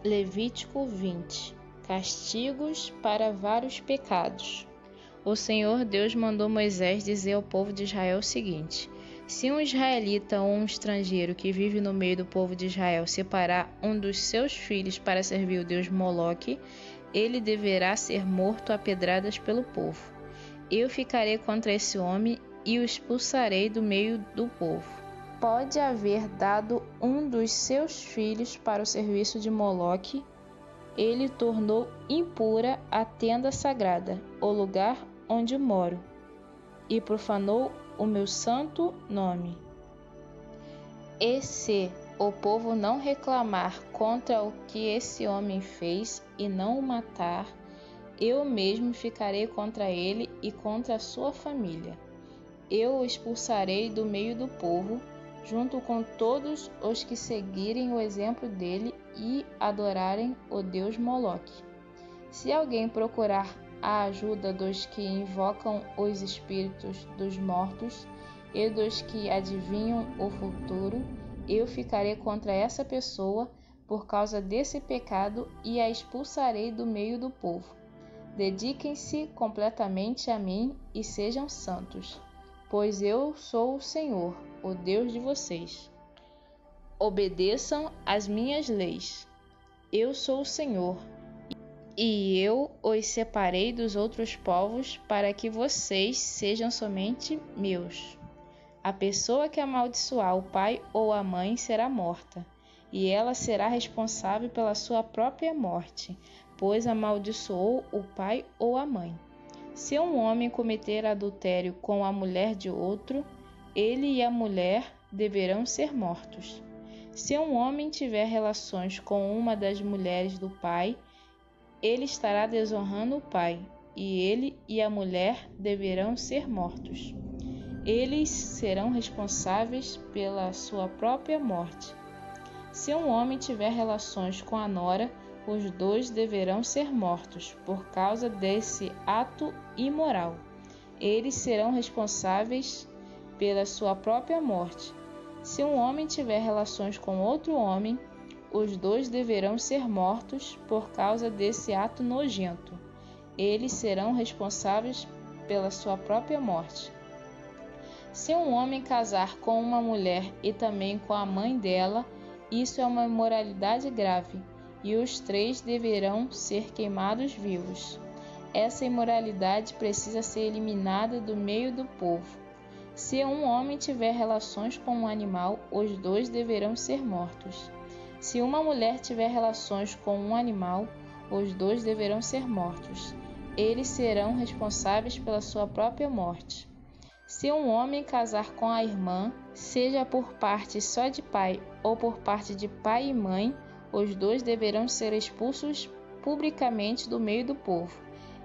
Levítico 20. Castigos para vários pecados. O Senhor Deus mandou Moisés dizer ao povo de Israel o seguinte: se um israelita ou um estrangeiro que vive no meio do povo de Israel separar um dos seus filhos para servir o deus Moloque, ele deverá ser morto a pedradas pelo povo. Eu ficarei contra esse homem e o expulsarei do meio do povo. Pode haver dado um dos seus filhos para o serviço de Moloque, ele tornou impura a tenda sagrada, o lugar onde moro, e profanou o meu santo nome. E se o povo não reclamar contra o que esse homem fez e não o matar, eu mesmo ficarei contra ele e contra a sua família. Eu o expulsarei do meio do povo, junto com todos os que seguirem o exemplo dele e adorarem o deus Moloque. Se alguém procurar a ajuda dos que invocam os espíritos dos mortos e dos que adivinham o futuro, eu ficarei contra essa pessoa por causa desse pecado e a expulsarei do meio do povo. Dediquem-se completamente a mim e sejam santos, pois eu sou o Senhor, o Deus de vocês. Obedeçam às minhas leis. Eu sou o Senhor, e eu os separei dos outros povos para que vocês sejam somente meus. A pessoa que amaldiçoar o pai ou a mãe será morta, e ela será responsável pela sua própria morte, pois amaldiçoou o pai ou a mãe. Se um homem cometer adultério com a mulher de outro, ele e a mulher deverão ser mortos. Se um homem tiver relações com uma das mulheres do pai, ele estará desonrando o pai, e ele e a mulher deverão ser mortos. Eles serão responsáveis pela sua própria morte. Se um homem tiver relações com a nora, os dois deverão ser mortos por causa desse ato imoral. Eles serão responsáveis pela sua própria morte. Se um homem tiver relações com outro homem, os dois deverão ser mortos por causa desse ato nojento. Eles serão responsáveis pela sua própria morte. Se um homem casar com uma mulher e também com a mãe dela, isso é uma imoralidade grave, e os três deverão ser queimados vivos. Essa imoralidade precisa ser eliminada do meio do povo. Se um homem tiver relações com um animal, os dois deverão ser mortos. Se uma mulher tiver relações com um animal, os dois deverão ser mortos. Eles serão responsáveis pela sua própria morte. Se um homem casar com a irmã, seja por parte só de pai ou por parte de pai e mãe, os dois deverão ser expulsos publicamente do meio do povo.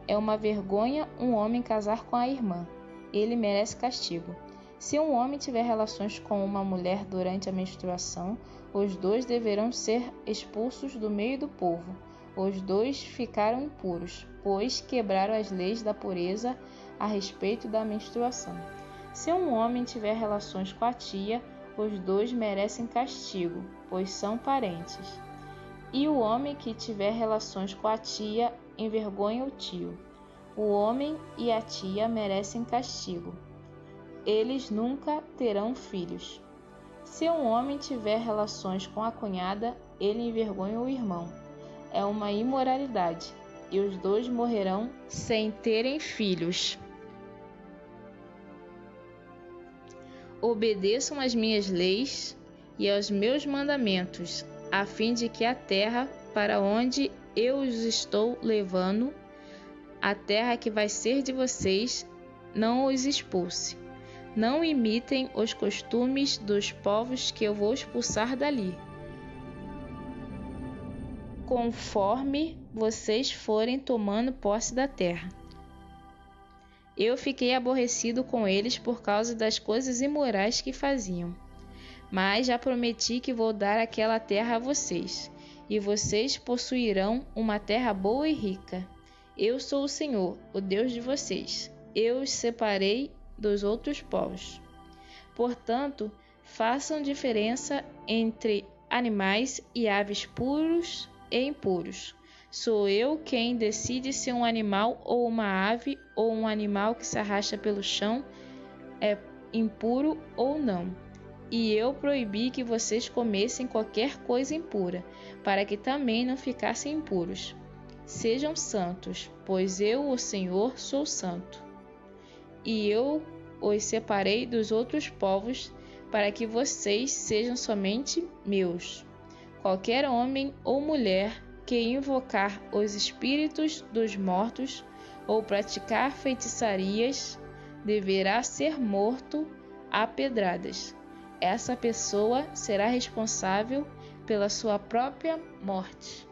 É uma vergonha um homem casar com a irmã. Ele merece castigo. Se um homem tiver relações com uma mulher durante a menstruação, os dois deverão ser expulsos do meio do povo. Os dois ficaram impuros, pois quebraram as leis da pureza a respeito da menstruação. Se um homem tiver relações com a tia, os dois merecem castigo, pois são parentes. E o homem que tiver relações com a tia envergonha o tio. O homem e a tia merecem castigo. Eles nunca terão filhos. Se um homem tiver relações com a cunhada, ele envergonha o irmão. É uma imoralidade, e os dois morrerão sem terem filhos. Obedeçam às minhas leis e aos meus mandamentos, a fim de que a terra para onde eu os estou levando, a terra que vai ser de vocês, não os expulse. Não imitem os costumes dos povos que eu vou expulsar dali, conforme vocês forem tomando posse da terra. Eu fiquei aborrecido com eles por causa das coisas imorais que faziam. Mas já prometi que vou dar aquela terra a vocês, e vocês possuirão uma terra boa e rica. Eu sou o Senhor, o Deus de vocês. Eu os separei dos outros povos. Portanto, façam diferença entre animais e aves puros e impuros. Sou eu quem decide se um animal ou uma ave ou um animal que se arrasta pelo chão é impuro ou não. E eu proibi que vocês comessem qualquer coisa impura, para que também não ficassem impuros. Sejam santos, pois eu, o Senhor, sou santo. E eu os separei dos outros povos, para que vocês sejam somente meus. Qualquer homem ou mulher que invocar os espíritos dos mortos ou praticar feitiçarias deverá ser morto a pedradas. Essa pessoa será responsável pela sua própria morte.